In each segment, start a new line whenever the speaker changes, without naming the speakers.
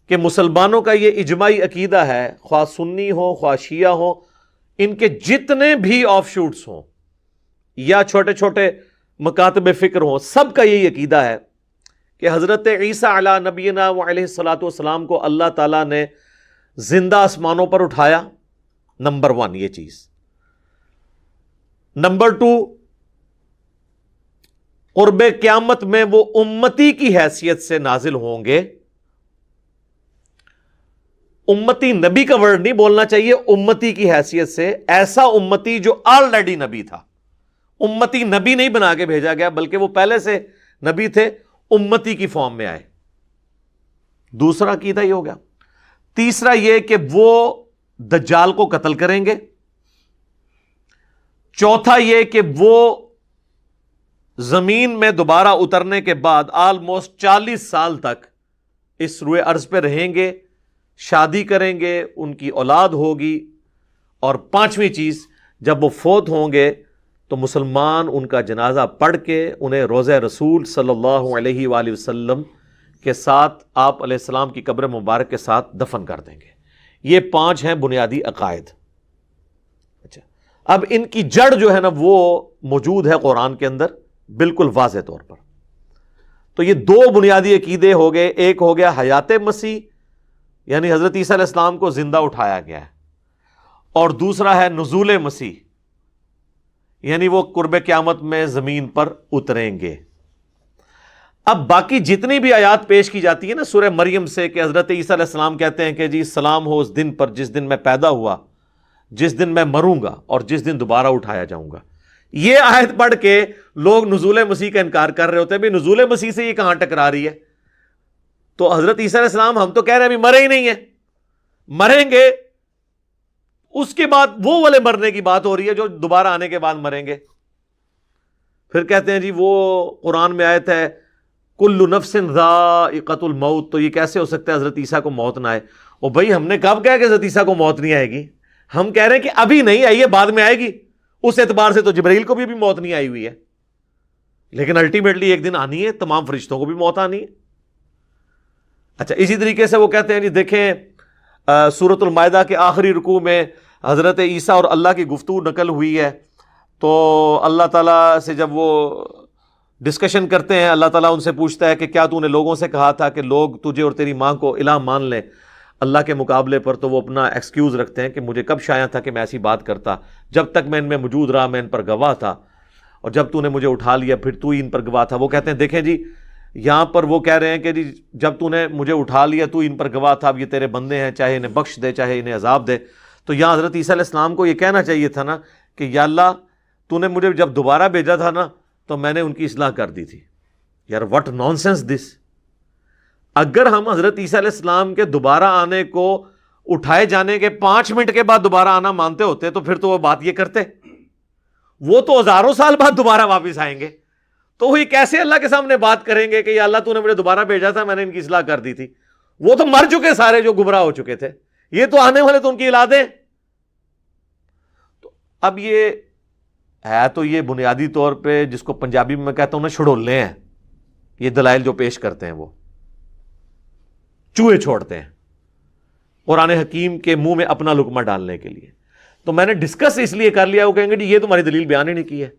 کہ مسلمانوں کا یہ اجماعی عقیدہ ہے، خواہ سنی ہو خواہ شیعہ ہو، ان کے جتنے بھی آف شوٹس ہوں یا چھوٹے چھوٹے مکاتب فکر ہوں، سب کا یہی عقیدہ ہے کہ حضرت عیسیٰ علی نبینا علیہ الصلوۃ والسلام کو اللہ تعالیٰ نے زندہ آسمانوں پر اٹھایا، نمبر 1 یہ چیز۔ نمبر 2، قرب قیامت میں وہ امتی کی حیثیت سے نازل ہوں گے۔ امتی نبی کا ورڈ نہیں بولنا چاہیے، امتی کی حیثیت سے، ایسا امتی جو آلریڈی نبی تھا۔ امتی نبی نہیں بنا کے بھیجا گیا، بلکہ وہ پہلے سے نبی تھے، امتی کی فارم میں آئے۔ دوسرا عقیدہ یہ ہو گیا۔ تیسرا یہ کہ وہ دجال کو قتل کریں گے۔ چوتھا یہ کہ وہ زمین میں دوبارہ اترنے کے بعد آلموسٹ 40 سال تک اس روئے ارض پہ رہیں گے، شادی کریں گے، ان کی اولاد ہوگی، اور پانچویں چیز، جب وہ فوت ہوں گے تو مسلمان ان کا جنازہ پڑھ کے انہیں روضہ رسول صلی اللہ علیہ وآلہ وسلم کے ساتھ، آپ علیہ السلام کی قبر مبارک کے ساتھ دفن کر دیں گے۔ یہ 5 ہیں بنیادی عقائد۔ اچھا، اب ان کی جڑ جو ہے نا وہ موجود ہے قرآن کے اندر بالکل واضح طور پر۔ تو یہ 2 بنیادی عقیدے ہو گئے، ایک ہو گیا حیات مسیح، یعنی حضرت عیسیٰ علیہ السلام کو زندہ اٹھایا گیا ہے، اور دوسرا ہے نزول مسیح، یعنی وہ قرب قیامت میں زمین پر اتریں گے۔ اب باقی جتنی بھی آیات پیش کی جاتی ہے نا سورہ مریم سے، کہ حضرت عیسیٰ علیہ السلام کہتے ہیں کہ جی سلام ہو اس دن پر جس دن میں پیدا ہوا، جس دن میں مروں گا اور جس دن دوبارہ اٹھایا جاؤں گا، یہ آیت پڑھ کے لوگ نزول مسیح کا انکار کر رہے ہوتے ہیں۔ بھئی نزول مسیح سے یہ کہاں ٹکرا رہی ہے؟ تو حضرت عیسیٰ علیہ السلام ہم تو کہہ رہے ہیں ابھی مرے ہی نہیں ہیں، مریں گے، اس کے بعد وہ والے مرنے کی بات ہو رہی ہے جو دوبارہ آنے کے بعد مریں گے۔ پھر کہتے ہیں جی وہ قرآن میں آیت ہے کل نفس ذائقۃ الموت، تو یہ کیسے ہو سکتا ہے حضرت عیسیٰ کو موت نہ آئے؟ او بھائی ہم نے کب کہا کہ حضرت عیسیٰ کو موت نہیں آئے گی؟ ہم کہہ رہے ہیں کہ ابھی نہیں آئی ہے، بعد میں آئے گی۔ اس اعتبار سے تو جبرائیل کو بھی موت نہیں آئی ہوئی ہے، لیکن الٹیمیٹلی ایک دن آنی ہے، تمام فرشتوں کو بھی موت آنی ہے۔ اچھا، اسی طریقے سے وہ کہتے ہیں جی دیکھیں سورۃ المائدہ کے آخری رکوع میں حضرت عیسیٰ اور اللہ کی گفتگو نقل ہوئی ہے، تو اللہ تعالیٰ سے جب وہ ڈسکشن کرتے ہیں، اللہ تعالیٰ ان سے پوچھتا ہے کہ کیا تو نے لوگوں سے کہا تھا کہ لوگ تجھے اور تیری ماں کو الہ مان لیں اللہ کے مقابلے پر؟ تو وہ اپنا ایکسکیوز رکھتے ہیں کہ مجھے کب شایع تھا کہ میں ایسی بات کرتا، جب تک میں ان میں موجود رہا میں ان پر گواہ تھا، اور جب تو نے مجھے اٹھا لیا پھر تو ہی ان پر گواہ تھا۔ وہ کہتے ہیں دیکھیں جی یہاں پر وہ کہہ رہے ہیں کہ جی جب تو نے مجھے اٹھا لیا تو ان پر گواہ تھا، اب یہ تیرے بندے ہیں، چاہے انہیں بخش دے چاہے انہیں عذاب دے۔ تو یہاں حضرت عیسیٰ علیہ السلام کو یہ کہنا چاہیے تھا نا کہ یا اللہ تو نے مجھے جب دوبارہ بھیجا تھا نا تو میں نے ان کی اصلاح کر دی تھی۔ یار واٹ نانسنس دس! اگر ہم حضرت عیسیٰ علیہ السلام کے دوبارہ آنے کو اٹھائے جانے کے 5 منٹ کے بعد دوبارہ آنا مانتے ہوتے تو پھر تو وہ بات یہ کرتے، وہ تو ہزاروں سال بعد دوبارہ واپس آئیں گے، تو وہ کیسے اللہ کے سامنے بات کریں گے کہ یا اللہ تو نے مجھے دوبارہ بھیجا تھا میں نے ان کی اصلاح کر دی تھی؟ وہ تو مر چکے سارے جو گمراہ ہو چکے تھے، یہ تو آنے والے تو ان کی اولادیں۔ تو اب یہ ہے تو یہ بنیادی طور پہ جس کو پنجابی میں کہتا ہوں نا چھڑولے ہیں، یہ دلائل جو پیش کرتے ہیں وہ چوہے چھوڑتے ہیں قرآن حکیم کے منہ میں اپنا لقمہ ڈالنے کے لیے۔ تو میں نے ڈسکس اس لیے کر لیا، وہ کہیں گے جی یہ تمہاری دلیل بیان ہی نہیں کی ہے۔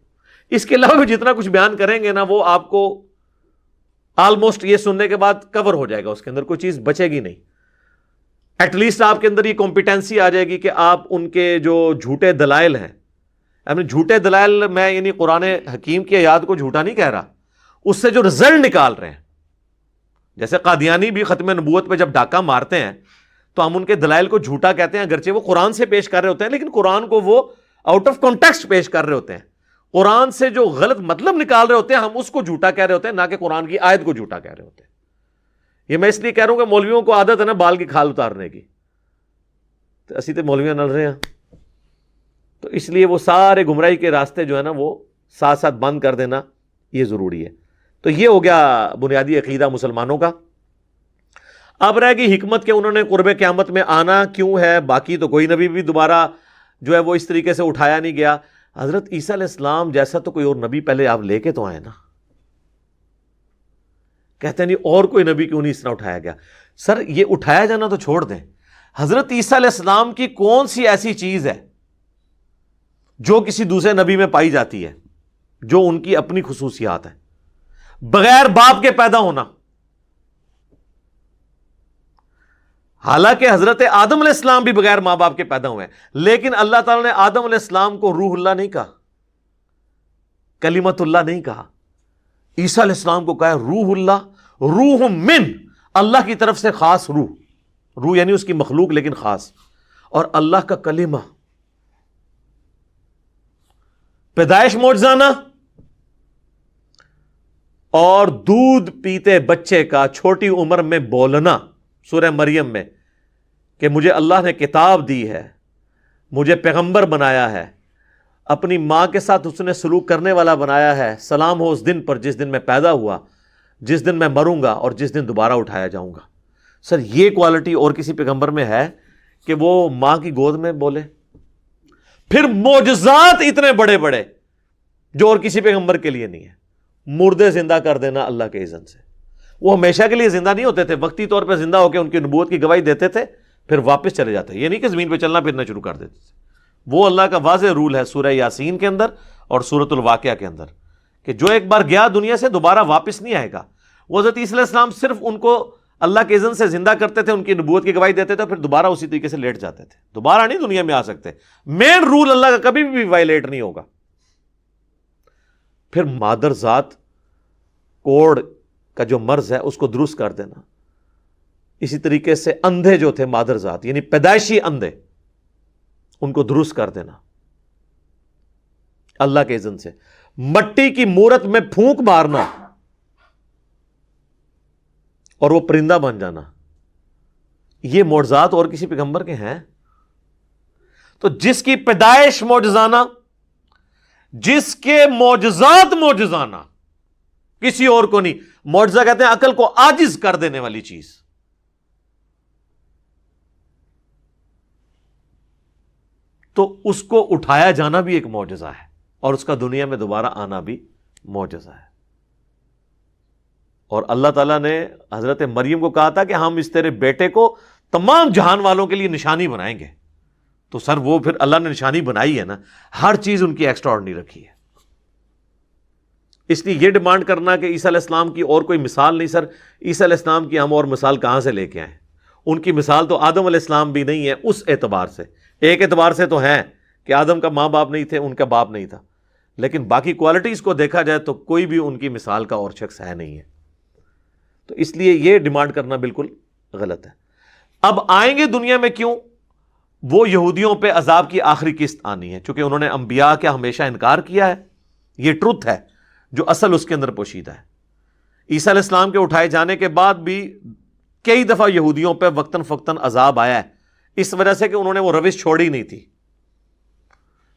اس کے علاوہ بھی جتنا کچھ بیان کریں گے نا وہ آپ کو آلموسٹ یہ سننے کے بعد کور ہو جائے گا، اس کے اندر کوئی چیز بچے گی نہیں۔ ایٹ لیسٹ آپ کے اندر یہ کمپیٹنسی آ جائے گی کہ آپ ان کے جو جھوٹے دلائل ہیں، جھوٹے دلائل میں یعنی قرآن حکیم کی آیات کو جھوٹا نہیں کہہ رہا، اس سے جو رزلٹ نکال رہے ہیں، جیسے قادیانی بھی ختم نبوت پہ جب ڈاکہ مارتے ہیں تو ہم ان کے دلائل کو جھوٹا کہتے ہیں، اگرچہ وہ قرآن سے پیش کر رہے ہوتے ہیں لیکن قرآن کو وہ آؤٹ آف کانٹیکسٹ پیش کر رہے ہوتے ہیں، قرآن سے جو غلط مطلب نکال رہے ہوتے ہیں ہم اس کو جھوٹا کہہ رہے ہوتے ہیں، نہ کہ قرآن کی آیت کو جھوٹا کہہ رہے ہوتے ہیں۔ یہ میں اس لیے کہہ رہا ہوں کہ مولویوں کو عادت ہے نا بال کی کھال اتارنے کی، تو اسی تے مولویاں نل رہے ہیں، تو اس لیے وہ سارے گمراہی کے راستے جو ہے نا وہ ساتھ ساتھ بند کر دینا یہ ضروری ہے۔ تو یہ ہو گیا بنیادی عقیدہ مسلمانوں کا۔ اب رہ گئی حکمت کہ انہوں نے قرب قیامت میں آنا کیوں ہے، باقی تو کوئی نبی بھی دوبارہ جو ہے وہ اس طریقے سے اٹھایا نہیں گیا۔ حضرت عیسیٰ علیہ السلام جیسا تو کوئی اور نبی پہلے آپ لے کے تو آئے نا، کہتے ہیں نہیں اور کوئی نبی کیوں نہیں اس طرح اٹھایا گیا؟ سر یہ اٹھایا جانا تو چھوڑ دیں، حضرت عیسیٰ علیہ السلام کی کون سی ایسی چیز ہے جو کسی دوسرے نبی میں پائی جاتی ہے جو ان کی اپنی خصوصیات ہے؟ بغیر باپ کے پیدا ہونا. حالانکہ حضرت آدم علیہ السلام بھی بغیر ماں باپ کے پیدا ہوئے ہیں، لیکن اللہ تعالیٰ نے آدم علیہ السلام کو روح اللہ نہیں کہا، کلمت اللہ نہیں کہا. عیسیٰ علیہ السلام کو کہا ہے روح اللہ، روح من، اللہ کی طرف سے خاص روح. روح یعنی اس کی مخلوق لیکن خاص، اور اللہ کا کلمہ. پیدائش معجزانہ اور دودھ پیتے بچے کا چھوٹی عمر میں بولنا سورہ مریم میں کہ مجھے اللہ نے کتاب دی ہے، مجھے پیغمبر بنایا ہے، اپنی ماں کے ساتھ اس نے سلوک کرنے والا بنایا ہے، سلام ہو اس دن پر جس دن میں پیدا ہوا، جس دن میں مروں گا اور جس دن دوبارہ اٹھایا جاؤں گا. سر یہ کوالٹی اور کسی پیغمبر میں ہے کہ وہ ماں کی گود میں بولے؟ پھر معجزات اتنے بڑے بڑے جو اور کسی پیغمبر کے لیے نہیں ہے. مردے زندہ کر دینا اللہ کے اذن سے. وہ ہمیشہ کے لیے زندہ نہیں ہوتے تھے، وقتی طور پہ زندہ ہو کے ان کی نبوت کی گواہی دیتے تھے، پھر واپس چلے جاتے. یہ نہیں کہ زمین پہ چلنا پھرنا شروع کر دیتے تھے. وہ اللہ کا واضح رول ہے سورہ یاسین کے اندر اور سورۃ الواقعہ کے اندر کہ جو ایک بار گیا دنیا سے دوبارہ واپس نہیں آئے گا. وہ حضرت عیسیٰ علیہ السلام صرف ان کو اللہ کے اذن سے زندہ کرتے تھے، ان کی نبوت کی گواہی دیتے تھے، پھر دوبارہ اسی طریقے سے لیٹ جاتے تھے. دوبارہ نہیں دنیا میں آ سکتے. مین رول اللہ کا کبھی بھی وائلیٹ نہیں ہوگا. پھر مادر ذات کوڑ کا جو مرض ہے اس کو درست کر دینا. اسی طریقے سے اندھے جو تھے مادر ذات یعنی پیدائشی اندھے، ان کو درست کر دینا اللہ کے اذن سے. مٹی کی مورت میں پھونک مارنا اور وہ پرندہ بن جانا، یہ معجزات اور کسی پیغمبر کے ہیں؟ تو جس کی پیدائش معجزانہ، جس کے معجزات معجزانہ، کسی اور کو نہیں. معجزہ کہتے ہیں عقل کو عاجز کر دینے والی چیز. تو اس کو اٹھایا جانا بھی ایک معجزہ ہے اور اس کا دنیا میں دوبارہ آنا بھی معجزہ ہے. اور اللہ تعالیٰ نے حضرت مریم کو کہا تھا کہ ہم اس تیرے بیٹے کو تمام جہان والوں کے لیے نشانی بنائیں گے. تو سر وہ پھر اللہ نے نشانی بنائی ہے نا، ہر چیز ان کی ایکسٹرا آرڈنری رکھی ہے. اس لیے یہ ڈیمانڈ کرنا کہ عیسیٰ علیہ السلام کی اور کوئی مثال نہیں، سر عیسیٰ علیہ السلام کی ہم اور مثال کہاں سے لے کے آئیں؟ ان کی مثال تو آدم علیہ السلام بھی نہیں ہے. اس اعتبار سے ایک اعتبار سے تو ہیں کہ آدم کا ماں باپ نہیں تھے، ان کا باپ نہیں تھا، لیکن باقی کوالٹیز کو دیکھا جائے تو کوئی بھی ان کی مثال کا اور شخص ہے نہیں ہے. تو اس لیے یہ ڈیمانڈ کرنا بالکل غلط ہے. اب آئیں گے دنیا میں کیوں؟ وہ یہودیوں پہ عذاب کی آخری قسط آنی ہے، چونکہ انہوں نے انبیاء کا ہمیشہ انکار کیا ہے. یہ ٹروتھ ہے جو اصل اس کے اندر پوشیدہ ہے. عیسیٰ علیہ السلام کے اٹھائے جانے کے بعد بھی کئی دفعہ یہودیوں پہ وقتاً فوقتاً عذاب آیا ہے، اس وجہ سے کہ انہوں نے وہ روش چھوڑی نہیں تھی.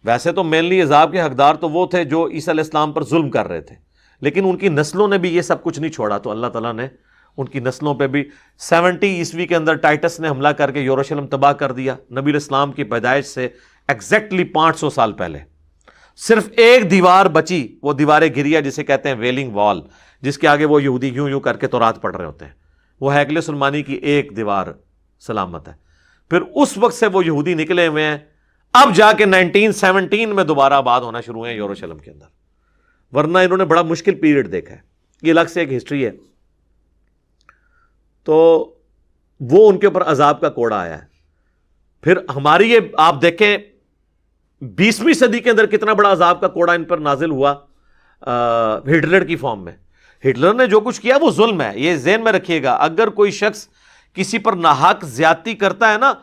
ویسے تو مینلی عذاب کے حقدار تو وہ تھے جو عیسیٰ علیہ السلام پر ظلم کر رہے تھے، لیکن ان کی نسلوں نے بھی یہ سب کچھ نہیں چھوڑا. تو اللہ تعالیٰ نے ان کی نسلوں پہ بھی 70 عیسوی کے اندر ٹائٹس نے حملہ کر کے یروشلم تباہ کر دیا. نبی علیہ السلام کی پیدائش سے ایگزیکٹلی 500 سال پہلے صرف ایک دیوار بچی، وہ دیوار گریا جسے کہتے ہیں ویلنگ وال، جس کے آگے وہ یہودی یوں یوں کر کے تورات پڑھ رہے ہوتے ہیں. وہ ہیکل سلمانی کی ایک دیوار سلامت ہے. پھر اس وقت سے وہ یہودی نکلے ہوئے ہیں، اب جا کے 1917 میں دوبارہ آباد ہونا شروع ہوئے ہیں یروشلم کے اندر، ورنہ انہوں نے بڑا مشکل پیریڈ دیکھا ہے. یہ الگ سے ایک ہسٹری ہے. تو وہ ان کے اوپر عذاب کا کوڑا آیا ہے. پھر ہماری یہ آپ دیکھیں 20ویں صدی کے اندر کتنا بڑا عذاب کا کوڑا ان پر نازل ہوا ہٹلر کی فارم میں. ہٹلر نے جو کچھ کیا وہ ظلم ہے، یہ ذہن میں رکھیے گا. اگر کوئی شخص کسی پر ناحق زیادتی کرتا ہے نا،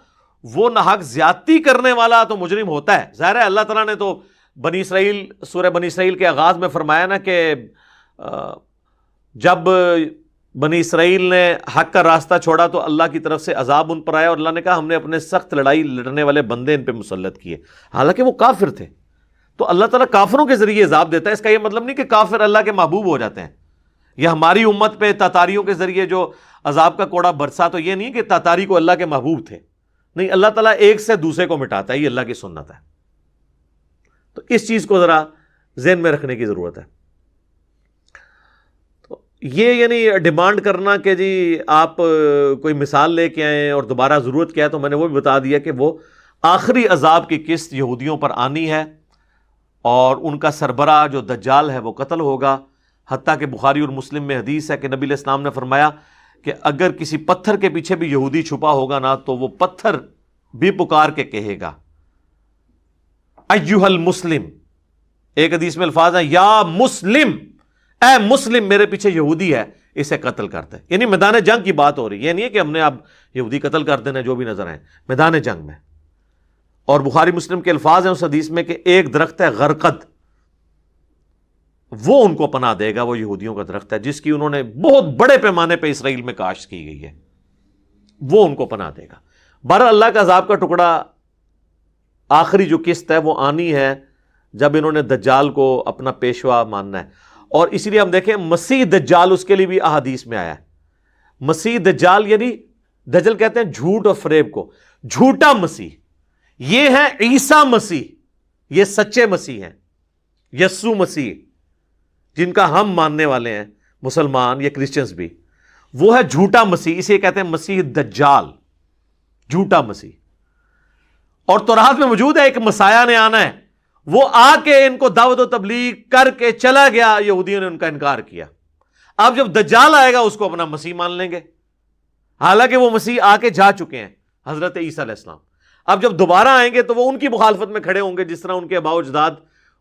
وہ ناحق زیادتی کرنے والا تو مجرم ہوتا ہے. ظاہر ہے اللہ تعالیٰ نے تو بنی اسرائیل، سورہ بنی اسرائیل کے آغاز میں فرمایا نا کہ جب بنی اسرائیل نے حق کا راستہ چھوڑا تو اللہ کی طرف سے عذاب ان پر آیا، اور اللہ نے کہا ہم نے اپنے سخت لڑائی لڑنے والے بندے ان پہ مسلط کیے. حالانکہ وہ کافر تھے. تو اللہ تعالیٰ کافروں کے ذریعے عذاب دیتا ہے. اس کا یہ مطلب نہیں کہ کافر اللہ کے محبوب ہو جاتے ہیں. یا ہماری امت پہ تاتاریوں کے ذریعے جو عذاب کا کوڑا برسا، تو یہ نہیں کہ تاتاری کو اللہ کے محبوب تھے. نہیں، اللہ تعالیٰ ایک سے دوسرے کو مٹاتا ہے، یہ اللہ کی سنت ہے. تو اس چیز کو ذرا ذہن میں رکھنے کی ضرورت ہے. تو یہ یعنی ڈیمانڈ کرنا کہ جی آپ کوئی مثال لے کے آئیں اور دوبارہ ضرورت کیا ہے، تو میں نے وہ بھی بتا دیا کہ وہ آخری عذاب کی قسط یہودیوں پر آنی ہے، اور ان کا سربراہ جو دجال ہے وہ قتل ہوگا۔ حتیٰ کہ بخاری اور مسلم میں حدیث ہے کہ نبی علیہ السلام نے فرمایا کہ اگر کسی پتھر کے پیچھے بھی یہودی چھپا ہوگا نا، تو وہ پتھر بھی پکار کے کہے گا ایھا المسلم، ایک حدیث میں الفاظ ہیں یا مسلم، اے مسلم میرے پیچھے یہودی ہے، اسے قتل کرتے۔ یعنی میدان جنگ کی بات ہو رہی ہے، یہ نہیں ہے کہ ہم نے اب یہودی قتل کر دینا جو بھی نظر آئے، میدان جنگ میں۔ اور بخاری مسلم کے الفاظ ہیں اس حدیث میں کہ ایک درخت ہے غرقد، وہ ان کو پناہ دے گا، وہ یہودیوں کا درخت ہے جس کی انہوں نے بہت بڑے پیمانے پہ اسرائیل میں کاشت کی گئی ہے، وہ ان کو پناہ دے گا۔ بہرحال اللہ کا عذاب کا ٹکڑا آخری جو قسط ہے وہ آنی ہے جب انہوں نے دجال کو اپنا پیشوا ماننا ہے۔ اور اسی لیے ہم دیکھیں مسیح دجال، اس کے لیے بھی احادیث میں آیا ہے۔ مسیح دجال یعنی دجل کہتے ہیں جھوٹ اور فریب کو، جھوٹا مسیح۔ یہ ہے عیسیٰ مسیح، یہ سچے مسیح ہیں، یسوع مسیح جن کا ہم ماننے والے ہیں مسلمان یا کرسچنز بھی، وہ ہے جھوٹا مسیح، اسے کہتے ہیں مسیح دجال، جھوٹا مسیح۔ اور تورات میں موجود ہے ایک مسیح نے آنا ہے، وہ آ کے ان کو دعوت و تبلیغ کر کے چلا گیا، یہودیوں نے ان کا انکار کیا۔ اب جب دجال آئے گا اس کو اپنا مسیح مان لیں گے، حالانکہ وہ مسیح آ کے جا چکے ہیں، حضرت عیسیٰ علیہ السلام۔ اب جب دوبارہ آئیں گے تو وہ ان کی مخالفت میں کھڑے ہوں گے، جس طرح ان کے آباء و اجداد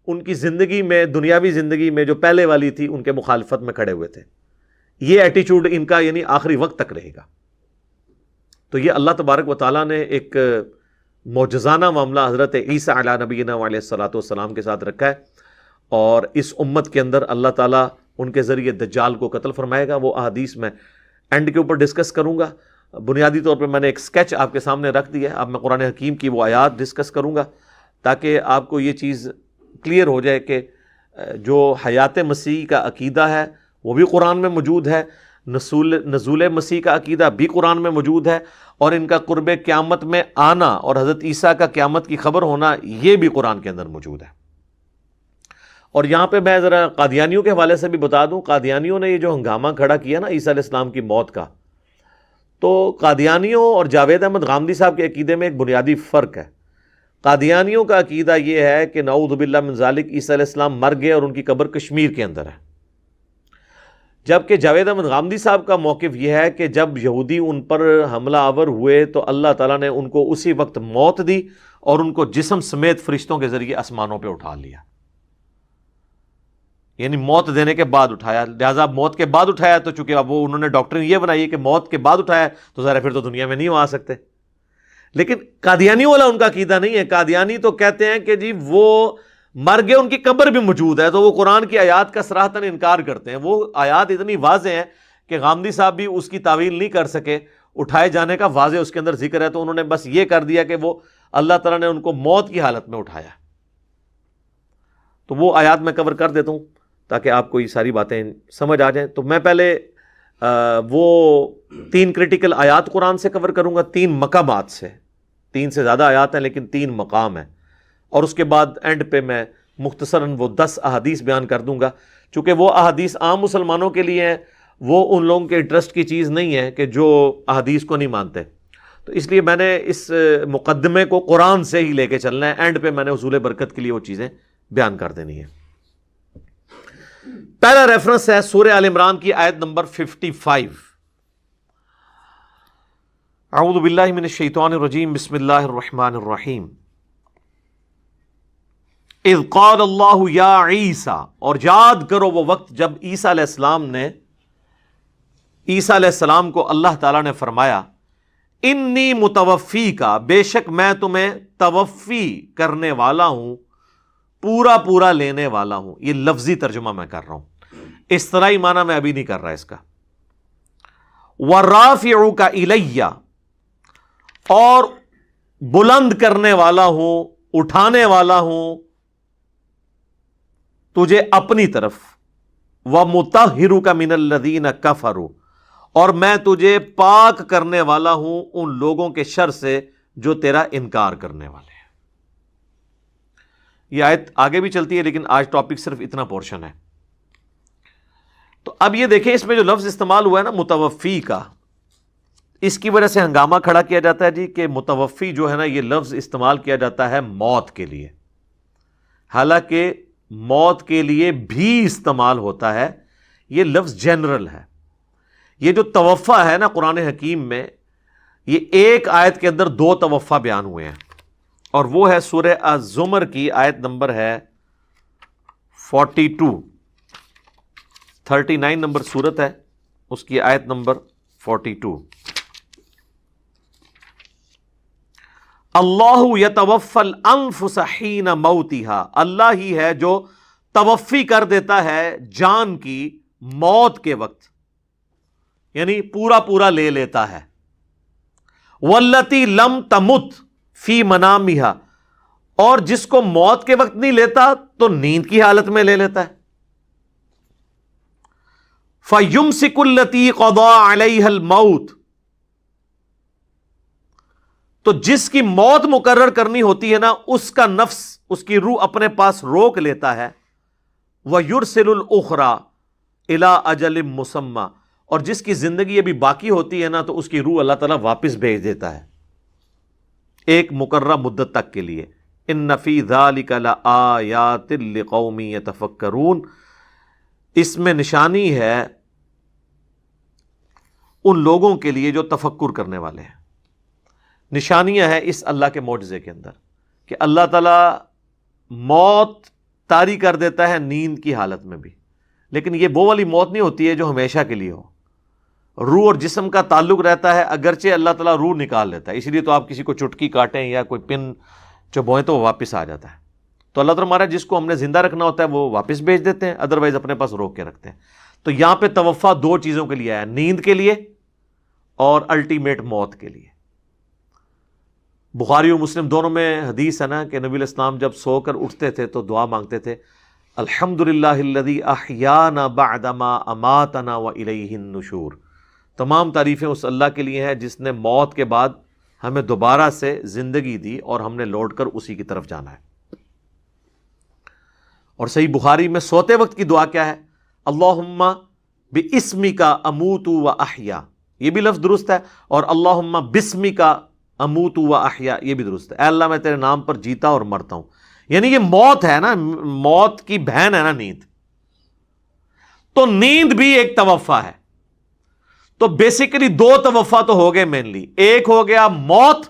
ان کی زندگی میں، دنیاوی زندگی میں جو پہلے والی تھی، ان کے مخالفت میں کھڑے ہوئے تھے۔ یہ ایٹیچیوڈ ان کا یعنی آخری وقت تک رہے گا۔ تو یہ اللہ تبارک و تعالیٰ نے ایک معجزانہ معاملہ حضرت عیسیٰ علیہ نبینا علیہ الصلوۃ والسلام کے ساتھ رکھا ہے، اور اس امت کے اندر اللہ تعالیٰ ان کے ذریعے دجال کو قتل فرمائے گا۔ وہ احادیث میں اینڈ کے اوپر ڈسکس کروں گا۔ بنیادی طور پر میں نے ایک سکیچ آپ کے سامنے رکھ دیا ہے، اب میں قرآن حکیم کی وہ آیات ڈسکس کروں گا تاکہ آپ کو یہ چیز کلیئر ہو جائے کہ جو حیات مسیح کا عقیدہ ہے وہ بھی قرآن میں موجود ہے، نزول مسیح کا عقیدہ بھی قرآن میں موجود ہے، اور ان کا قرب قیامت میں آنا اور حضرت عیسیٰ کا قیامت کی خبر ہونا یہ بھی قرآن کے اندر موجود ہے۔ اور یہاں پہ میں ذرا قادیانیوں کے حوالے سے بھی بتا دوں، قادیانیوں نے یہ جو ہنگامہ کھڑا کیا نا عیسیٰ علیہ السلام کی موت کا، تو قادیانیوں اور جاوید احمد غامدی صاحب کے عقیدے میں ایک بنیادی فرق ہے۔ قادیانیوں کا عقیدہ یہ ہے کہ نعوذ باللہ من ذالک عیسیٰ علیہ السلام مر گئے اور ان کی قبر کشمیر کے اندر ہے، جبکہ جاوید احمد غامدی صاحب کا موقف یہ ہے کہ جب یہودی ان پر حملہ آور ہوئے تو اللہ تعالیٰ نے ان کو اسی وقت موت دی اور ان کو جسم سمیت فرشتوں کے ذریعے آسمانوں پہ اٹھا لیا، یعنی موت دینے کے بعد اٹھایا۔ لہٰذا موت کے بعد اٹھایا تو چونکہ اب وہ انہوں نے ڈاکٹرین یہ بنائی ہے کہ موت کے بعد اٹھایا تو ظاہر پھر تو دنیا میں نہیں آ سکتے۔ لیکن قادیانیوں والا ان کا عقیدہ نہیں ہے۔ قادیانی تو کہتے ہیں کہ جی وہ مر گئے، ان کی قبر بھی موجود ہے، تو وہ قرآن کی آیات کا صراحتاً انکار کرتے ہیں۔ وہ آیات اتنی واضح ہیں کہ غامدی صاحب بھی اس کی تعویل نہیں کر سکے، اٹھائے جانے کا واضح اس کے اندر ذکر ہے، تو انہوں نے بس یہ کر دیا کہ وہ اللہ تعالیٰ نے ان کو موت کی حالت میں اٹھایا۔ تو وہ آیات میں کور کر دیتا ہوں تاکہ آپ کو یہ ساری باتیں سمجھ آ جائیں۔ تو میں پہلے وہ 3 کریٹیکل آیات قرآن سے کور کروں گا، 3 مقامات سے، 3 سے زیادہ آیات ہیں لیکن 3 مقام ہیں، اور اس کے بعد اینڈ پہ میں مختصراً وہ 10 احادیث بیان کر دوں گا۔ چونکہ وہ احادیث عام مسلمانوں کے لیے ہیں، وہ ان لوگوں کے انٹرسٹ کی چیز نہیں ہے کہ جو احادیث کو نہیں مانتے، تو اس لیے میں نے اس مقدمے کو قرآن سے ہی لے کے چلنا ہے، اینڈ پہ میں نے حصول برکت کے لیے وہ چیزیں بیان کر دینی ہیں۔ پہلا ریفرنس ہے سورہ آل عمران کی آیت نمبر 55۔ اعوذ باللہ من الشیطان الرجیم، بسم اللہ الرحمن الرحیم۔ اذ قال اللہ یا عیسیٰ، اور یاد کرو وہ وقت جب عیسیٰ علیہ السلام نے، عیسیٰ علیہ السلام کو اللہ تعالیٰ نے فرمایا انی متوفی کا، بے شک میں تمہیں توفی کرنے والا ہوں، پورا پورا لینے والا ہوں۔ یہ لفظی ترجمہ میں کر رہا ہوں، اصطلاحی معنی میں ابھی نہیں کر رہا اس کا۔ وَرَافِعُكَ إِلَيَّ، اور بلند کرنے والا ہوں، اٹھانے والا ہوں تجھے اپنی طرف۔ وَمُطَهِّرُكَ مِنَ الَّذِينَ كَفَرُوا، اور میں تجھے پاک کرنے والا ہوں ان لوگوں کے شر سے جو تیرا انکار کرنے والے ہیں۔ یہ آیت آگے بھی چلتی ہے لیکن آج ٹاپک صرف اتنا پورشن ہے۔ تو اب یہ دیکھیں اس میں جو لفظ استعمال ہوا ہے نا متوفی کا، اس کی وجہ سے ہنگامہ کھڑا کیا جاتا ہے جی کہ متوفی جو ہے نا یہ لفظ استعمال کیا جاتا ہے موت کے لیے، حالانکہ موت کے لیے بھی استعمال ہوتا ہے، یہ لفظ جنرل ہے۔ یہ جو توفا ہے نا قرآن حکیم میں، یہ ایک آیت کے اندر دو توفا بیان ہوئے ہیں، اور وہ ہے سورہ الزمر کی آیت نمبر ہے 42، 39 نمبر سورت ہے، اس کی آیت نمبر 42۔ اللہ یتوفی الانفس حین موتها، اللہ ہی ہے جو توفی کر دیتا ہے جان کی موت کے وقت، یعنی پورا لے لیتا ہے۔ واللتی لم تمت فی منامها، اور جس کو موت کے وقت نہیں لیتا تو نیند کی حالت میں لے لیتا ہے۔ فیمسک التی قضی علیہا الموت، تو جس کی موت مقرر کرنی ہوتی ہے نا اس کا نفس، اس کی روح اپنے پاس روک لیتا ہے۔ وَيُرْسِلُ الْأُخْرَى إِلَىٰ أَجَلٍ مُّسَمًّى، اور جس کی زندگی ابھی باقی ہوتی ہے نا تو اس کی روح اللہ تعالیٰ واپس بھیج دیتا ہے ایک مقررہ مدت تک کے لیے۔ إِنَّ فِي ذَلِكَ لَآيَاتٍ لِقَوْمٍ يَتَفَكَّرُونَ، اس میں نشانی ہے ان لوگوں کے لیے جو تفکر کرنے والے ہیں۔ نشانیاں ہیں اس اللہ کے معجزے کے اندر کہ اللہ تعالیٰ موت طاری کر دیتا ہے نیند کی حالت میں بھی، لیکن یہ وہ والی موت نہیں ہوتی ہے جو ہمیشہ کے لیے ہو۔ روح اور جسم کا تعلق رہتا ہے، اگرچہ اللہ تعالیٰ روح نکال لیتا ہے، اسی لیے تو آپ کسی کو چٹکی کاٹیں یا کوئی پن چبوئیں تو وہ واپس آ جاتا ہے۔ تو اللہ تعالیٰ ہمارا جس کو ہم نے زندہ رکھنا ہوتا ہے وہ واپس بھیج دیتے ہیں، ادروائز اپنے پاس روک کے رکھتے ہیں۔ تو یہاں پہ توفا دو چیزوں کے لیے آیا، نیند کے لیے اور الٹیمیٹ موت کے لیے۔ بخاری و مسلم دونوں میں حدیث ہے نا کہ نبی علیہ السلام جب سو کر اٹھتے تھے تو دعا مانگتے تھے، الحمدللہ الذی احیانا بعدما اماتنا والیہ النشور، تمام تعریفیں اس اللہ کے لیے ہیں جس نے موت کے بعد ہمیں دوبارہ سے زندگی دی اور ہم نے لوٹ کر اسی کی طرف جانا ہے۔ اور صحیح بخاری میں سوتے وقت کی دعا کیا ہے؟ اللہم باسمک اموت و احیا، یہ بھی لفظ درست ہے، اور اللہم باسمک اموت و احیا یہ بھی درست ہے، اے اللہ میں تیرے نام پر جیتا اور مرتا ہوں۔ یعنی یہ موت ہے نا، موت کی بہن ہے نا نیند، تو نیند بھی ایک توفا ہے۔ تو بیسیکلی دو توفا تو ہو گئے مینلی، ایک ہو گیا موت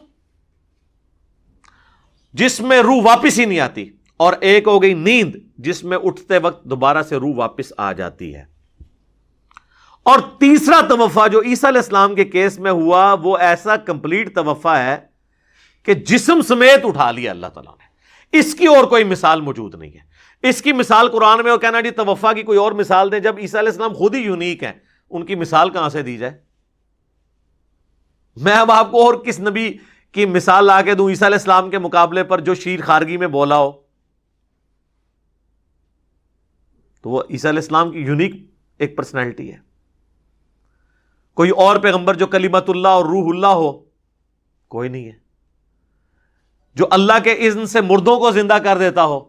جس میں روح واپس ہی نہیں آتی، اور ایک ہو گئی نیند جس میں اٹھتے وقت دوبارہ سے روح واپس آ جاتی ہے۔ اور تیسرا توفا جو عیسیٰ علیہ السلام کے کیس میں ہوا وہ ایسا کمپلیٹ توفا ہے کہ جسم سمیت اٹھا لیا اللہ تعالیٰ نے، اس کی اور کوئی مثال موجود نہیں ہے۔ اس کی مثال قرآن میں اور کہنا جی توفا کی کوئی اور مثال دیں، جب عیسیٰ علیہ السلام خود ہی یونیک ہیں، ان کی مثال کہاں سے دی جائے؟ میں اب آپ کو اور کس نبی کی مثال لا کے دوں عیسیٰ علیہ السلام کے مقابلے پر جو شیر خارگی میں بولا ہو؟ تو وہ عیسیٰ علیہ السلام کی یونیک ایک پرسنالٹی ہے۔ کوئی اور پیغمبر جو کلمت اللہ اور روح اللہ ہو؟ کوئی نہیں ہے۔ جو اللہ کے اذن سے مردوں کو زندہ کر دیتا ہو؟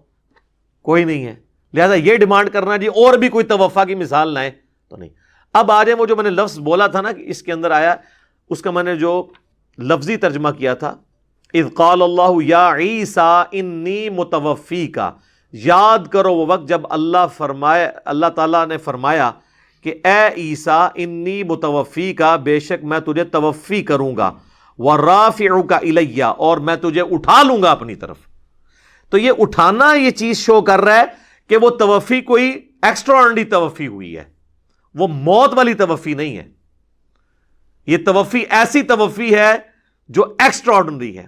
کوئی نہیں ہے۔ لہذا یہ ڈیمانڈ کرنا جی اور بھی کوئی توفا کی مثال لائیں تو نہیں۔ اب آ جائیں وہ جو میں نے لفظ بولا تھا نا کہ اس کے اندر آیا، اس کا میں نے جو لفظی ترجمہ کیا تھا، اذ قال اللہ یا عیسیٰ انی متوفیک، یاد کرو وہ وقت جب اللہ تعالیٰ نے فرمایا کہ اے عیسیٰ انی متوفیک، بے شک میں تجھے توفی کروں گا، ورافعک الی، اور میں تجھے اٹھا لوں گا اپنی طرف۔ تو یہ اٹھانا یہ چیز شو کر رہا ہے کہ وہ توفی کوئی ایکسٹرا آرڈنری توفی ہوئی ہے، وہ موت والی توفی نہیں ہے۔ یہ توفی ایسی توفی ہے جو ایکسٹرا آرڈنری ہے،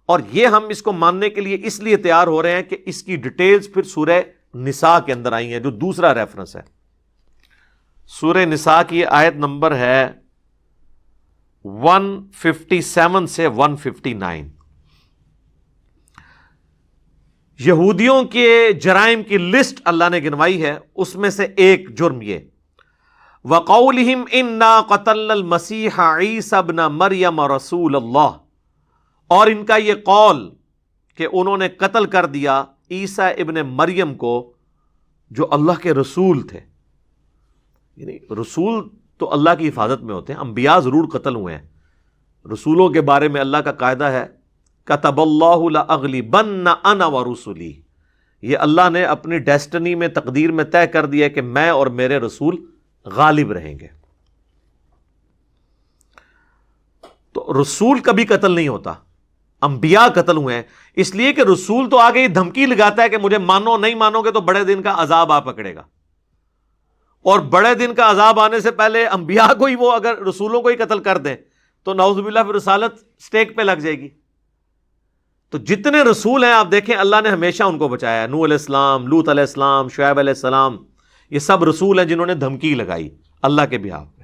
اور یہ ہم اس کو ماننے کے لیے اس لیے تیار ہو رہے ہیں کہ اس کی ڈیٹیلز پھر سورہ نساء کے اندر آئی ہیں جو دوسرا ریفرنس ہے۔ سورہ نساء کی آیت نمبر ہے 157 سے 159۔ یہودیوں کے جرائم کی لسٹ اللہ نے گنوائی ہے، اس میں سے ایک جرم یہ، وَقَوْلِهِمْ إِنَّا قَتَلْنَا الْمَسِيحَ عِيسَى ابْنَ مَرْيَمَ رَسُولَ اللَّهِ، اور ان کا یہ قول کہ انہوں نے قتل کر دیا عیسیٰ ابن مریم کو جو اللہ کے رسول تھے۔ یعنی رسول تو اللہ کی حفاظت میں ہوتے ہیں، انبیاء ضرور قتل ہوئے ہیں. رسولوں کے بارے میں اللہ کا قاعدہ ہے کتب اللہ لأغلبن انا ورسلی، یہ اللہ نے اپنی ڈیسٹنی میں، تقدیر میں طے کر دیا کہ میں اور میرے رسول غالب رہیں گے. تو رسول کبھی قتل نہیں ہوتا، انبیاء قتل ہوئے ہیں. اس لیے کہ رسول تو آگے یہ دھمکی لگاتا ہے کہ مجھے مانو، نہیں مانو گے تو بڑے دن کا عذاب آ پکڑے گا. اور بڑے دن کا عذاب آنے سے پہلے انبیاء کو ہی وہ اگر رسولوں کو ہی قتل کر دیں تو نعوذ باللہ پھر رسالت سٹیک پہ لگ جائے گی. تو جتنے رسول ہیں آپ دیکھیں اللہ نے ہمیشہ ان کو بچایا ہے. نوح علیہ السلام، لوط علیہ السلام، شعیب علیہ السلام، یہ سب رسول ہیں جنہوں نے دھمکی لگائی اللہ کے بہاف پہ.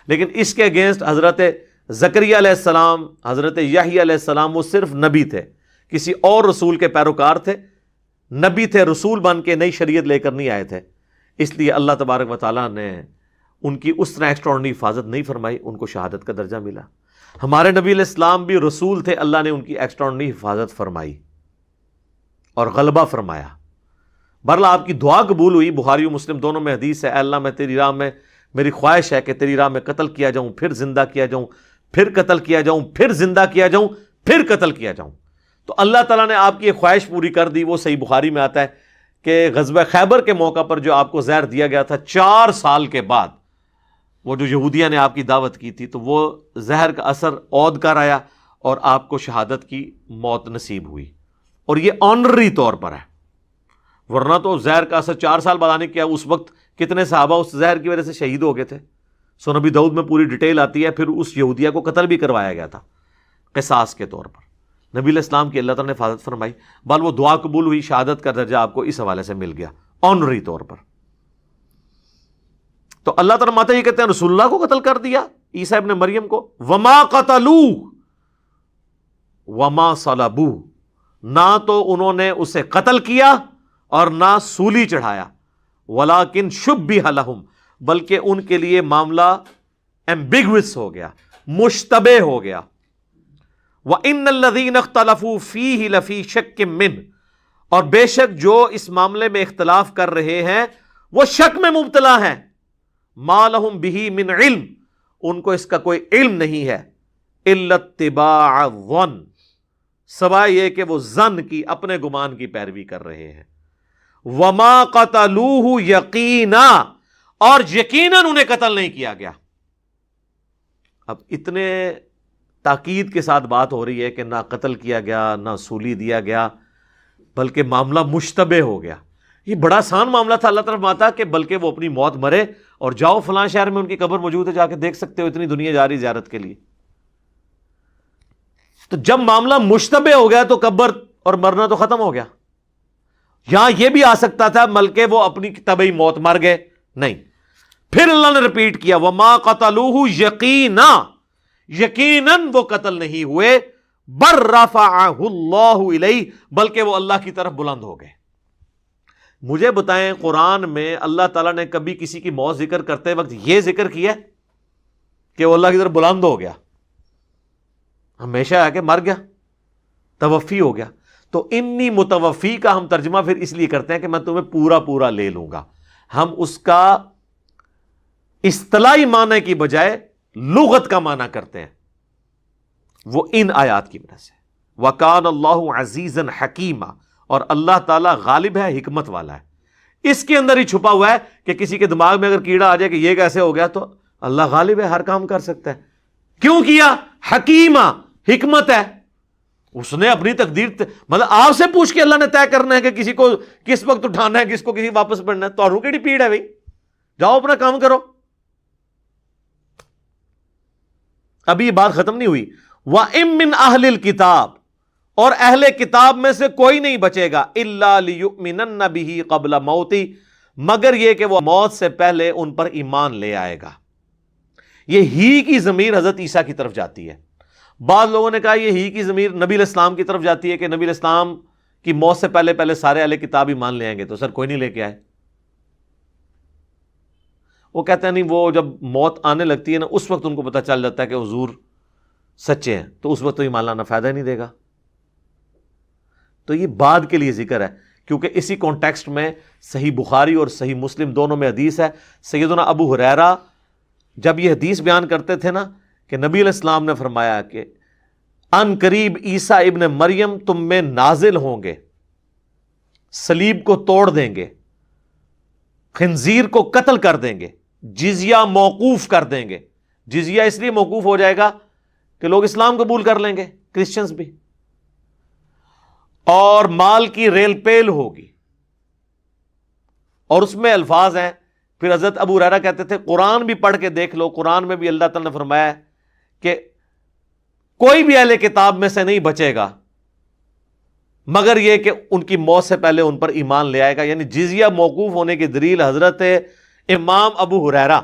لیکن اس کے اگینسٹ حضرت زکریا علیہ السلام، حضرت یحییٰ علیہ السلام وہ صرف نبی تھے، کسی اور رسول کے پیروکار تھے، نبی تھے، رسول بن کے نئی شریعت لے کر نہیں آئے تھے. اس لیے اللہ تبارک و تعالیٰ نے ان کی اس طرح ایکسٹراڈنری حفاظت نہیں فرمائی، ان کو شہادت کا درجہ ملا. ہمارے نبی علیہ السلام بھی رسول تھے، اللہ نے ان کی ایکسٹراڈنری حفاظت فرمائی اور غلبہ فرمایا. بہرحال آپ کی دعا قبول ہوئی. بخاری و مسلم دونوں میں حدیث ہے، اے اللہ میں تیری راہ میں، میری خواہش ہے کہ تیری راہ میں قتل کیا جاؤں، پھر زندہ کیا جاؤں، پھر قتل کیا جاؤں، پھر زندہ کیا جاؤں، پھر قتل کیا جاؤں. تو اللہ تعالیٰ نے آپ کی ایک خواہش پوری کر دی. وہ صحیح بخاری میں آتا ہے کہ غزوہ خیبر کے موقع پر جو آپ کو زہر دیا گیا تھا، 4 سال کے بعد وہ جو یہودیہ نے آپ کی دعوت کی تھی، تو وہ زہر کا اثر عود کر آیا اور آپ کو شہادت کی موت نصیب ہوئی. اور یہ آنرری طور پر ہے، ورنہ تو زہر کا اثر 4 سال بعد آنے کیا. اس وقت کتنے صحابہ اس زہر کی وجہ سے شہید ہو گئے تھے. سنن داؤد میں پوری ڈیٹیل آتی ہے. پھر اس یہودیہ کو قتل بھی کروایا گیا تھا قصاص کے طور پر. نبی علیہ السلام کی اللہ تعالیٰ نے حفاظت فرمائی. بل وہ دعا قبول ہوئی، شہادت کا درجہ آپ کو اس حوالے سے مل گیا آنری طور پر. تو اللہ تعالیٰ ماتا یہ کہتے ہیں رسول اللہ کو قتل کر دیا، عیسیٰ ابن مریم کو. وما قتلوہ وما صلبوہ، نہ تو انہوں نے اسے قتل کیا اور نہ سولی چڑھایا. ولیکن شبہ لہم، بلکہ ان کے لیے معاملہ ایمبیگوس ہو گیا، مشتبہ ہو گیا. وَإِنَّ الَّذِينَ اخْتَلَفُوا فِيهِ لَفِي شَكٍّ مِّنْهُ، اور بے شک جو اس معاملے میں اختلاف کر رہے ہیں وہ شک میں مبتلا ہیں. مَا لَهُمْ بِهِ مِنْ عِلْم، ان کو اس کا کوئی علم نہیں ہے. إِلَّا اتِّبَاعَ الظَّنِّ، سوائے یہ کہ وہ ظن کی، اپنے گمان کی پیروی کر رہے ہیں. وَمَا قَتَلُوهُ يَقِينًا، اور یقیناً انہیں قتل نہیں کیا گیا. اب اتنے تاکید کے ساتھ بات ہو رہی ہے کہ نہ قتل کیا گیا، نہ سولی دیا گیا، بلکہ معاملہ مشتبہ ہو گیا. یہ بڑا آسان معاملہ تھا. اللہ طرف ماتا کہ بلکہ وہ اپنی موت مرے اور جاؤ فلاں شہر میں ان کی قبر موجود ہے، جا کے دیکھ سکتے ہو، اتنی دنیا جا رہی زیارت کے لیے. تو جب معاملہ مشتبہ ہو گیا تو قبر اور مرنا تو ختم ہو گیا. یہاں یہ بھی آ سکتا تھا بلکہ وہ اپنی طبعی موت مر گئے، نہیں. پھر اللہ نے ریپیٹ کیا وما قتلوہ یقینا، یقیناً وہ قتل نہیں ہوئے. بر رفعہ اللہ الیہ، بلکہ وہ اللہ کی طرف بلند ہو گئے. مجھے بتائیں قرآن میں اللہ تعالیٰ نے کبھی کسی کی موت ذکر کرتے وقت یہ ذکر کیا کہ وہ اللہ کی طرف بلند ہو گیا؟ ہمیشہ ہے کہ مر گیا، توفی ہو گیا. تو انی متوفی کا ہم ترجمہ پھر اس لیے کرتے ہیں کہ میں تمہیں پورا پورا لے لوں گا. ہم اس کا اصطلاحی معنی کی بجائے لغت کا معنی کرتے ہیں، وہ ان آیات کی وجہ سے. وَكَانَ اللَّهُ عَزِيزًا حَكِيمًا، اور اللہ تعالیٰ غالب ہے، حکمت والا ہے. اس کے اندر ہی چھپا ہوا ہے کہ کسی کے دماغ میں اگر کیڑا آ جائے کہ یہ کیسے ہو گیا، تو اللہ غالب ہے، ہر کام کر سکتا ہے. کیوں کیا؟ حکیمہ، حکمت ہے. اس نے اپنی تقدیر مطلب آپ سے پوچھ کے اللہ نے طے کرنا ہے کہ کسی کو کس وقت اٹھانا ہے، کس کو کسی واپس پڑھنا ہے. تو کیڑی پیڑ ہے بھائی، جاؤ اپنا کام کرو. ابھی یہ بات ختم نہیں ہوئی. وَإِن مِّنْ أَهْلِ الْكِتَابِ، اور اہل کتاب میں سے کوئی نہیں بچے گا إِلَّا لِيُؤْمِنَنَّ بِهِ قَبْلَ مَوْتِهِ، مگر یہ کہ وہ موت سے پہلے ان پر ایمان لے آئے گا. یہ ہی کی ضمیر حضرت عیسیٰ کی طرف جاتی ہے. بعض لوگوں نے کہا یہ ہی کی ضمیر نبی علیہ السلام کی طرف جاتی ہے کہ نبی علیہ السلام کی موت سے پہلے سارے اہل کتاب ایمان لے آئیں گے. تو سر کوئی نہیں لے کے آئے. وہ کہتے ہیں نہیں، وہ جب موت آنے لگتی ہے نا، اس وقت ان کو پتہ چل جاتا ہے کہ حضور سچے ہیں، تو اس وقت تو ایمان لانا فائدہ ہی نہیں دے گا. تو یہ بعد کے لیے ذکر ہے. کیونکہ اسی کانٹیکسٹ میں صحیح بخاری اور صحیح مسلم دونوں میں حدیث ہے. سیدنا ابو ہریرہ جب یہ حدیث بیان کرتے تھے نا کہ نبی علیہ السلام نے فرمایا کہ ان قریب عیسیٰ ابن مریم تم میں نازل ہوں گے، صلیب کو توڑ دیں گے، خنزیر کو قتل کر دیں گے، جزیہ موقوف کر دیں گے. جزیہ اس لیے موقوف ہو جائے گا کہ لوگ اسلام قبول کر لیں گے، کرسچنز بھی، اور مال کی ریل پیل ہوگی. اور اس میں الفاظ ہیں. پھر حضرت ابو ہریرہ کہتے تھے قرآن بھی پڑھ کے دیکھ لو، قرآن میں بھی اللہ تعالیٰ نے فرمایا ہے کہ کوئی بھی اہل کتاب میں سے نہیں بچے گا مگر یہ کہ ان کی موت سے پہلے ان پر ایمان لے آئے گا. یعنی جزیہ موقوف ہونے کی دلیل حضرت امام ابو ہریرہ،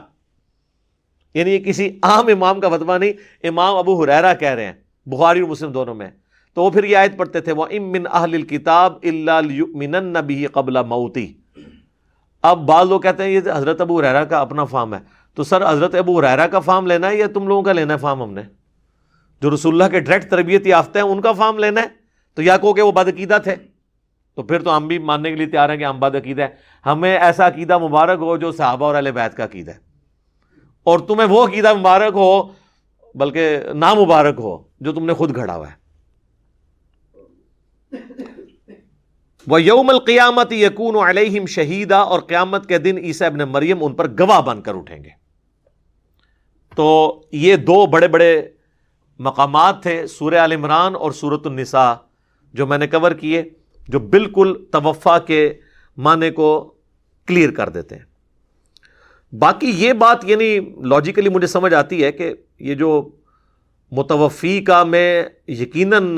یعنی یہ کسی عام امام کا فتویٰ نہیں، امام ابو ہریرہ کہہ رہے ہیں، بخاری اور مسلم دونوں میں. تو وہ پھر یہ آیت پڑھتے تھے وَإِن مِّنْ أَهْلِ الْكِتَابِ إِلَّا لِيُؤْمِنَنَّ بِهِ قَبْلَ مَوْتِهِ. اب بعض لوگ کہتے ہیں یہ حضرت ابو ہریرہ کا اپنا فہم ہے. تو سر حضرت ابو ہریرہ کا فہم لینا ہے یا تم لوگوں کا لینا ہے فہم؟ ہم نے جو رسول اللہ کے ڈائریکٹ تربیت یافتہ ہیں ان کا فہم لینا ہے. تو یا کہو کہ وہ بد عقیدہ تھے، تو پھر تو ہم بھی ماننے کے لیے تیار ہیں کہ ہم بد عقیدہ ہیں. ہمیں ایسا عقیدہ مبارک ہو جو صحابہ اور اہل بیت کا عقیدہ ہے، اور تمہیں وہ عقیدہ مبارک ہو بلکہ نامبارک ہو جو تم نے خود گھڑا ہوا ہے. وَيَوْمَ الْقِيَامَةِ يَكُونُ عَلَيْهِمْ شَهِيدًا، اور قیامت کے دن عیسیٰ ابن مریم ان پر گواہ بن کر اٹھیں گے. تو یہ دو بڑے بڑے مقامات تھے سورہ آل عمران اور سورۃ النساء جو میں نے کور کیے، جو بالکل توفا کے معنی کو کلیئر کر دیتے ہیں. باقی یہ بات یعنی لاجیکلی مجھے سمجھ آتی ہے کہ یہ جو متوفی کا میں یقیناً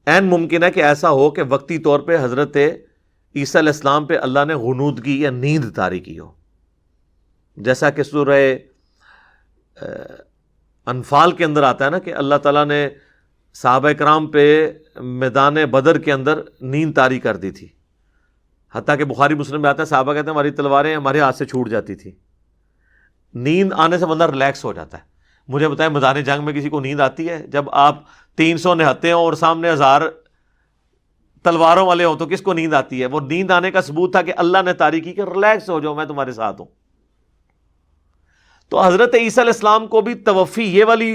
عین ممکن ہے کہ ایسا ہو کہ وقتی طور پہ حضرت عیسیٰ علیہ السلام پہ اللہ نے غنودگی یا نیند طاری کی ہو، جیسا کہ سورہ انفال کے اندر آتا ہے نا کہ اللہ تعالیٰ نے صحابہ کرام پہ میدان بدر کے اندر نیند طاری کر دی تھی. حتیٰ کہ بخاری مسلم میں آتا ہے صحابہ کہتے ہیں ہماری تلواریں ہمارے ہاتھ سے چھوٹ جاتی تھی. نیند آنے سے بندہ ریلیکس ہو جاتا ہے. مجھے بتائیں میدان جنگ میں کسی کو نیند آتی ہے؟ جب آپ 300 نہتے ہوں اور سامنے 1000 تلواروں والے ہوں تو کس کو نیند آتی ہے؟ وہ نیند آنے کا ثبوت تھا کہ اللہ نے طاری کی کہ ریلیکس ہو جاؤ میں تمہارے ساتھ ہوں. تو حضرت عیسیٰ علیہ السلام کو بھی توفی یہ والی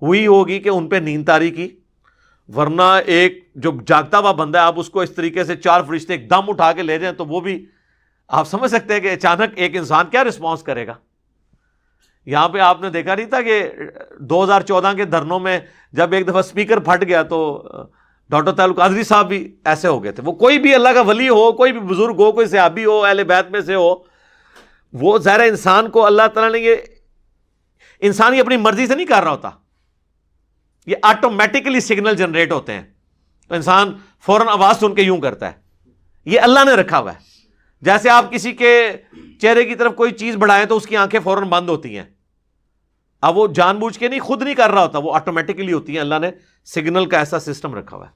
ہوئی ہوگی کہ ان پہ نیند طاری کی، ورنہ ایک جو جاگتا ہوا بندہ ہے آپ اس کو اس طریقے سے 4 فرشتے ایک دم اٹھا کے لے جائیں تو وہ بھی آپ سمجھ سکتے ہیں کہ اچانک ایک انسان کیا رسپانس کرے گا. یہاں پہ آپ نے دیکھا نہیں تھا کہ 2014 کے دھرنوں میں جب ایک دفعہ سپیکر پھٹ گیا تو ڈاکٹر طاہر القادری صاحب بھی ایسے ہو گئے تھے. وہ کوئی بھی اللہ کا ولی ہو، کوئی بھی بزرگ ہو، کوئی صحابی ہو، اہل بیت میں سے ہو، وہ ظاہر انسان کو اللہ تعالیٰ نے یہ انسان ہی اپنی مرضی سے نہیں کر رہا ہوتا، یہ آٹومیٹکلی سگنل جنریٹ ہوتے ہیں تو انسان فوراً آواز سن کے یوں کرتا ہے. یہ اللہ نے رکھا ہوا ہے. جیسے آپ کسی کے چہرے کی طرف کوئی چیز بڑھائیں تو اس کی آنکھیں فوراً بند ہوتی ہیں. اب وہ جان بوجھ کے نہیں، خود نہیں کر رہا ہوتا، وہ آٹومیٹکلی ہوتی ہیں. اللہ نے سگنل کا ایسا سسٹم رکھا ہوا ہے.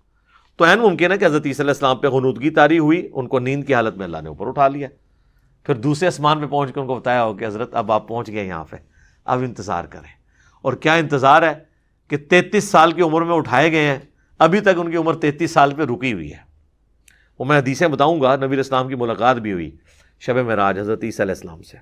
تو عین ممکن ہے کہ حضرت عیسیٰ علیہ السلام پہ غنودگی طاری ہوئی، ان کو نیند کی حالت میں اللہ نے اوپر اٹھا لیا، پھر دوسرے آسمان پہ پہنچ کے ان کو بتایا ہو کہ حضرت اب آپ پہنچ گئے یہاں پہ، اب انتظار کریں. اور کیا انتظار ہے کہ 33 سال کی عمر میں اٹھائے گئے ہیں، ابھی تک ان کی عمر 33 سال پہ رکی ہوئی ہے. وہ میں حدیثیں بتاؤں گا. نبی علیہ السلام کی ملاقات بھی ہوئی شب معراج حضرت عیسیٰ علیہ السلام سے.